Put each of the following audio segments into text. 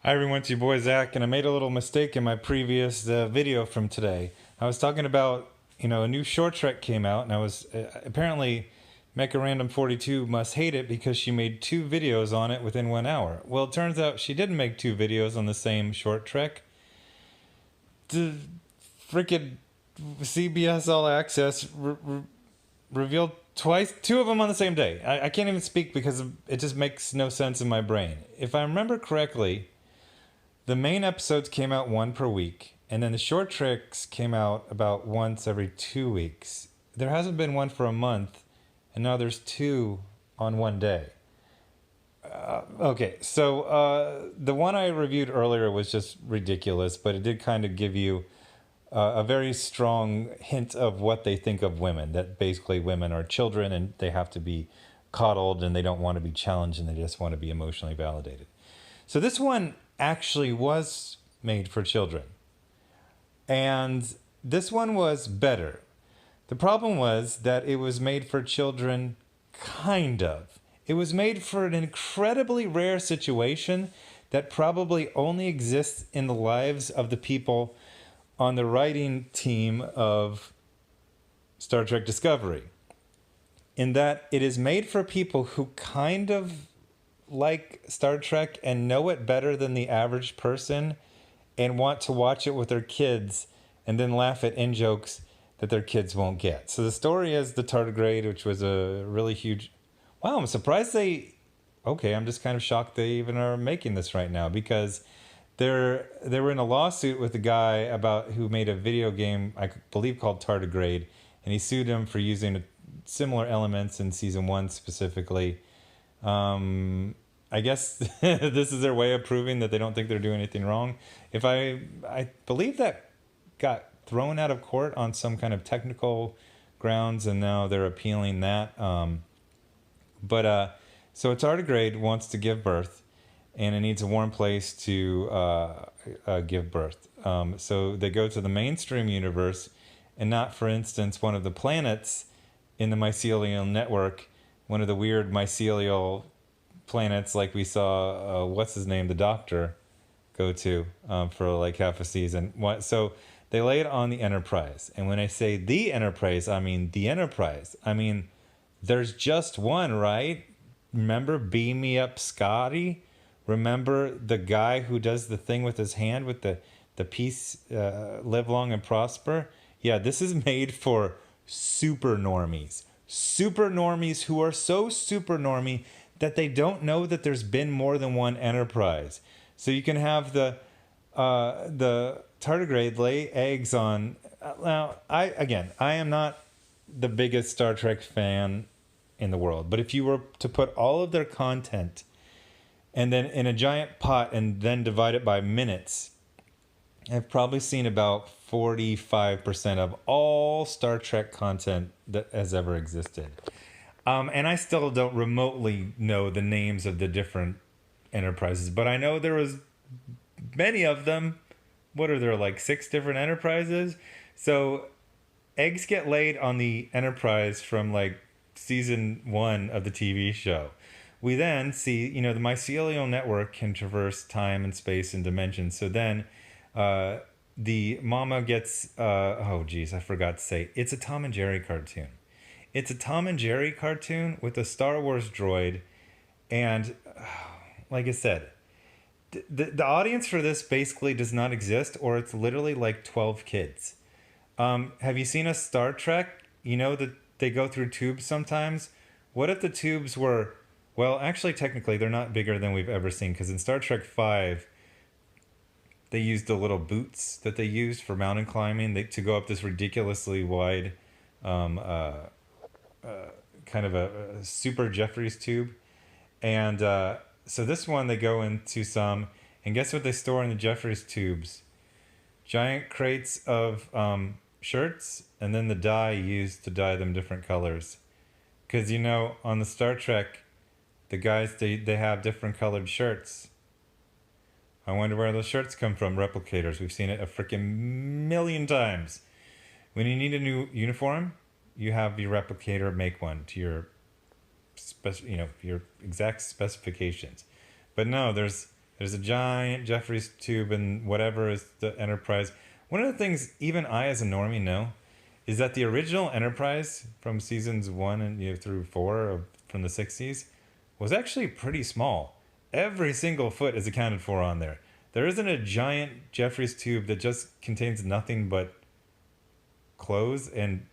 Hi everyone, it's your boy Zach, and I made a little mistake in my previous video from today. I was talking about, a new short trek came out, and I was apparently Mecha Random 42 must hate it because she made two videos on it within 1 hour. Well, it turns out she didn't make two videos on the same short trek. The freaking CBS All Access revealed twice, two of them on the same day. I can't even speak because it just makes no sense in my brain. If I remember correctly, the main episodes came out one per week, and then the short tricks came out about once every 2 weeks. There hasn't been one for a month, and now there's two on one day. Okay, so the one I reviewed earlier was just ridiculous, but it did kind of give you a very strong hint of what they think of women, that basically women are children and they have to be coddled and they don't want to be challenged and they just want to be emotionally validated. So this one actually was made for children. And this one was better. The problem was that it was made for children, kind of. It was made for an incredibly rare situation that probably only exists in the lives of the people on the writing team of Star Trek Discovery. In that it is made for people who kind of like Star Trek and know it better than the average person and want to watch it with their kids and then laugh at in-jokes that their kids won't get. So the story is the tardigrade, which was a really huge... Wow, I'm surprised they... Okay, I'm just kind of shocked they even are making this right now because they were in a lawsuit with a guy who made a video game, I believe called Tardigrade, and he sued him for using similar elements in season 1 specifically. I guess this is their way of proving that they don't think they're doing anything wrong. I believe that got thrown out of court on some kind of technical grounds, and now they're appealing that. So a tardigrade wants to give birth, and it needs a warm place to give birth. So they go to the mainstream universe, and not, for instance, one of the planets in the mycelial network, one of the weird mycelial planets like we saw, what's his name, the Doctor, go to for like half a season. So they lay it on the Enterprise. And when I say the Enterprise, I mean the Enterprise. I mean, there's just one, right? Remember Beam Me Up Scotty? Remember the guy who does the thing with his hand with the piece, live long and prosper? Yeah, this is made for super normies. Super normies who are so super normie that they don't know that there's been more than one Enterprise. So you can have the tardigrade lay eggs on... Now, I am not the biggest Star Trek fan in the world, but if you were to put all of their content and then in a giant pot and then divide it by minutes, I've probably seen about 45% of all Star Trek content that has ever existed. And I still don't remotely know the names of the different Enterprises, but I know there was many of them. What are there, like 6 different Enterprises? So eggs get laid on the Enterprise from like season 1 of the TV show. We then see, the mycelial network can traverse time and space and dimensions. So then the mama gets, oh geez, I forgot to say, it's a Tom and Jerry cartoon. It's a Tom and Jerry cartoon with a Star Wars droid. And like I said, the audience for this basically does not exist, or it's literally like 12 kids. Have you seen a Star Trek? You know that they go through tubes sometimes? What if the tubes were... Well, actually, technically, they're not bigger than we've ever seen, because in Star Trek 5, they used the little boots that they used for mountain climbing to go up this ridiculously wide kind of a super Jeffries tube. And so this one, they go into some, and guess what they store in the Jeffries tubes? Giant crates of shirts, and then the dye used to dye them different colors. Because, on the Star Trek, the guys, they have different colored shirts. I wonder where those shirts come from. Replicators. We've seen it a freaking million times. When you need a new uniform, you have your replicator make one to your your exact specifications. But no, there's There's a giant Jeffries tube and whatever is the Enterprise. One of the things even I as a normie know is that the original Enterprise from seasons 1 and through 4 from the 60s was actually pretty small. Every single foot is accounted for on there. There isn't a giant Jeffries tube that just contains nothing but clothes and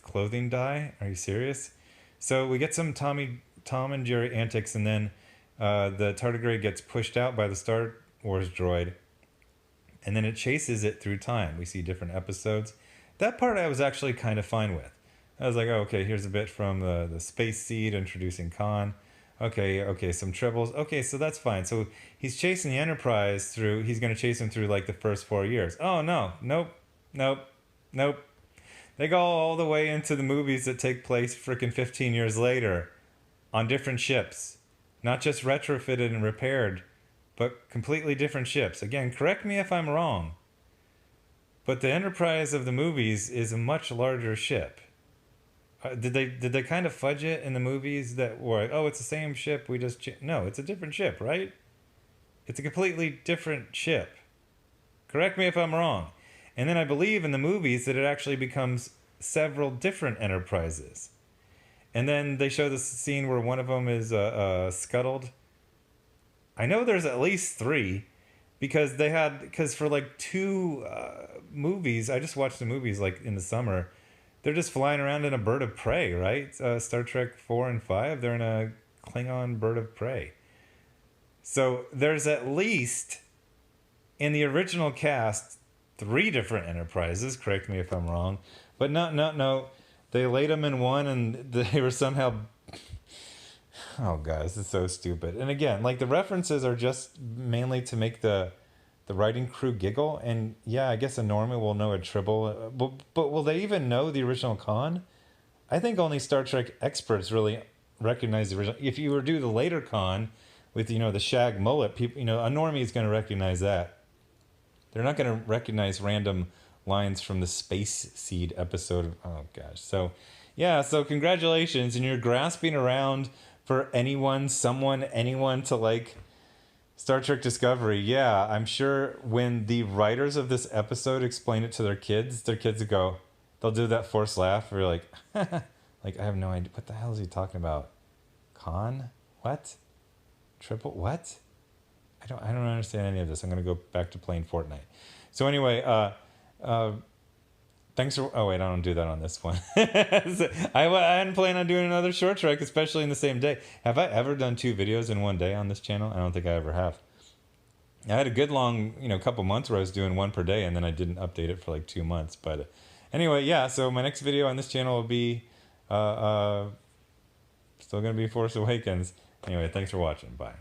clothing dye. Are you serious? So we get some Tom and Jerry antics, and then the tardigrade gets pushed out by the Star Wars droid, and then it chases it through time. We see different episodes. That part I was actually kind of fine with. I was like, oh, okay, here's a bit from the Space Seed introducing Khan. Okay, some tribbles. Okay, so that's fine. So he's chasing the Enterprise through, he's going to chase him through like the first 4 years. Oh, no, nope. They go all the way into the movies that take place freaking 15 years later on different ships. Not just retrofitted and repaired, but completely different ships. Again, correct me if I'm wrong, but the Enterprise of the movies is a much larger ship. Did they kind of fudge it in the movies that were, oh, it's the same ship, we just... No, it's a different ship, right? It's a completely different ship. Correct me if I'm wrong. And then I believe in the movies that it actually becomes several different Enterprises. And then they show this scene where one of them is scuttled. I know there's at least 3 because for like 2 movies, I just watched the movies like in the summer. They're just flying around in a bird of prey, right? Star Trek 4 and 5, they're in a Klingon bird of prey. So there's at least, in the original cast, 3 different Enterprises, correct me if I'm wrong. But no. They laid them in one and they were somehow... Oh, God, this is so stupid. And again, like the references are just mainly to make the writing crew giggle. And yeah, I guess a normie will know a tribble. But will they even know the original Khan? I think only Star Trek experts really recognize the original. If you were to do the later Khan with, the shag mullet, people, a normie is going to recognize that. They're not going to recognize random lines from the Space Seed episode. Oh, gosh. So, yeah, so congratulations. And you're grasping around for anyone to like Star Trek Discovery. Yeah, I'm sure when the writers of this episode explain it to their kids would go, they'll do that forced laugh where you're like, like, I have no idea. What the hell is he talking about? Khan? What? Triple? What? I don't understand any of this. I'm going to go back to playing Fortnite. So anyway, thanks for... Oh, wait, I don't do that on this one. I hadn't planned on doing another short trek, especially in the same day. Have I ever done 2 videos in one day on this channel? I don't think I ever have. I had a good long, couple months where I was doing 1 per day, and then I didn't update it for like 2 months. But anyway, yeah, so my next video on this channel will be... still going to be Force Awakens. Anyway, thanks for watching. Bye.